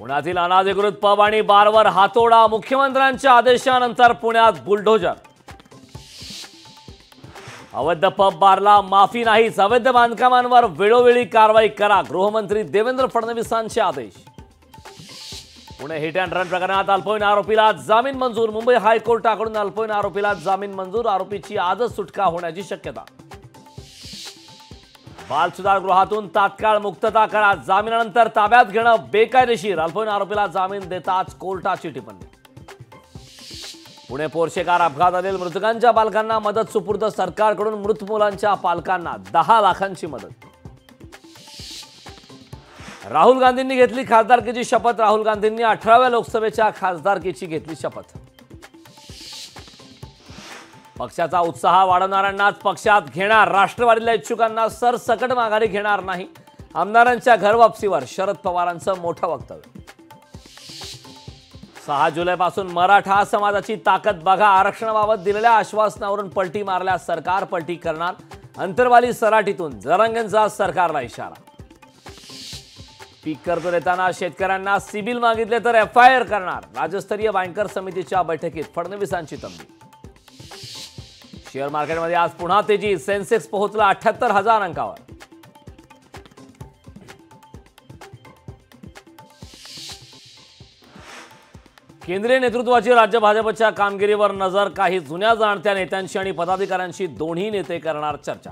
पुण्यातील अनाधिकृत पब आणि बारवर हातोडा, मुख्यमंत्र्यांच्या आदेशानंतर पुण्यात बुलडोजर। अवैध पब बारला माफी नाहीच, अवैध बांधकामांवर वेळोवेळी कारवाई करा, गृहमंत्री देवेंद्र फडणवीसांचे आदेश। पुणे हिट अँड रन प्रकरणात अल्पवयीन आरोपीला जामीन मंजूर, मुंबई हायकोर्टाकडून अल्पवयीन आरोपीला जामीन मंजूर, आरोपीची आजच सुटका होण्याची शक्यता। बाल सुधारगृहातून तात्काळ मुक्तता करा, जामिनानंतर ताब्यात घेणं बेकायदेशीर, अल्पवयीन आरोपीला जामीन देताच कोर्टाची टिप्पणी। पुणे पोर्शे कार अपघातातील मृतकांच्या पालकांना मदत सुपूर्द, सरकारकडून मृत मुलांच्या पालकांना 10 लाखांची मदत। राहुल गांधींनी घेतली खासदारकीची शपथ, राहुल गांधींनी 18व्या लोकसभेच्या खासदारकीची घेतली शपथ। पक्षाचा उत्साह वाढवणाऱ्यांनाच पक्षात घेणार, राष्ट्रवादीला इच्छुकांना सरसकट माघारी घेणार नाही, आमदारांच्या घरवापसीवर शरद पवारांचं मोठं वक्तव्य। 6 जुलैपासून मराठा समाजाची ताकद बघा, आरक्षणाबाबत दिलेल्या आश्वासनावरून पलटी मारल्यास सरकार पलटी करणार, अंतरवाली सराटीतून जरांगेंचा सरकारला इशारा। पीक कर्ज देताना शेतकऱ्यांना सिबिल मागितले तर FIR करणार, राज्यस्तरीय बँकर समितीच्या बैठकीत फडणवीसांची तंबी। शेअर मार्केटमध्ये आज पुन्हा तेजी, सेन्सेक्स पोहोचला 78,000 अंकावर। केंद्रीय नेतृत्वाची राज्य भाजपच्या कामगिरीवर नजर, काही जुन्या जाणत्या नेत्यांशी आणि पदाधिकाऱ्यांशी दोन्ही नेते करणार चर्चा।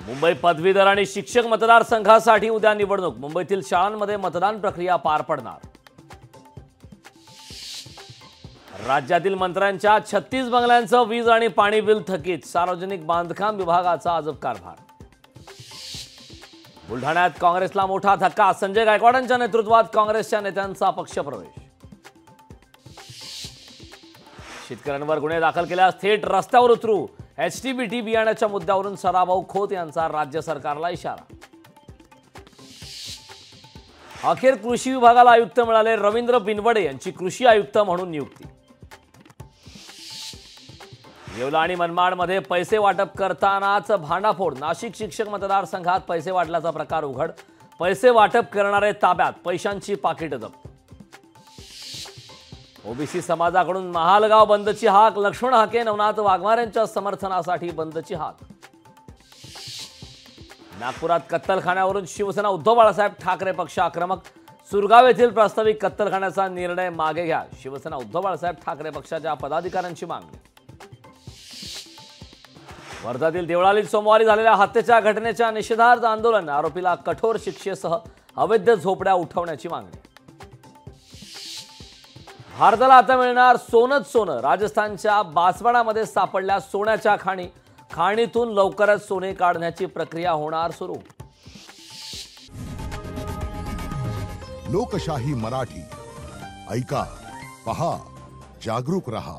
मुंबई पदवीधर आणि शिक्षक मतदारसंघासाठी उद्या निवडणूक, मुंबईतील शाळांमध्ये मतदान प्रक्रिया पार पडणार। राज्यातील मंत्र्यांच्या 36 बंगल्यांचं वीज आणि पाणी बिल थकीत, सार्वजनिक बांधकाम विभागाचा अजब कारभार। बुलढाण्यात काँग्रेसला मोठा धक्का, संजय गायकवाडांच्या नेतृत्वात काँग्रेसच्या नेत्यांचा पक्षप्रवेश। शेतकऱ्यांवर गुन्हे दाखल केल्यास थेट रस्त्यावर उतरू, HTBT बियाण्याच्या मुद्द्यावरून सदाभाऊ खोत यांचा राज्य सरकारला इशारा। अखेर कृषी विभागाला आयुक्त मिळाले, रवींद्र बिनवडे यांची कृषी आयुक्त म्हणून नियुक्ती। येवला आणि मनमाडमध्ये पैसे वाटप करतानाच भांडाफोड, नाशिक शिक्षक मतदारसंघात पैसे वाटल्याचा प्रकार उघड, पैसे वाटप करणारे ताब्यात, पैशांची पाकिट जप्त। ओबीसी समाजाकडून महालगाव बंदची हाक, लक्ष्मण हाके नवनाथ वाघमारेंच्या समर्थनासाठी बंदची हाक। नागपुरात कत्तलखान्यावरून शिवसेना, उद्धव बाळासाहेब ठाकरे पक्ष आक्रमक, सुरगाव येथील प्रस्तावित कत्तलखान्याचा निर्णय मागे घ्या, शिवसेना उद्धव बाळासाहेब ठाकरे पक्षाच्या पदाधिकाऱ्यांची मागणी। वर्ध्यातील देवळालीत सोमवारी झालेल्या हत्येच्या घटनेच्या निषेधार्थ आंदोलन, आरोपीला कठोर शिक्षेसह अवैध झोपड्या उठवण्याची मागणी। भारताला आता मिळणार सोनंच सोनं, राजस्थानच्या बांसवाडामध्ये सापडल्या सोन्याच्या खाणी, खाणीतून लवकरच सोने काढण्याची प्रक्रिया होणार सुरू। लोकशाही मराठी ऐका, पहा, जागरूक रहा।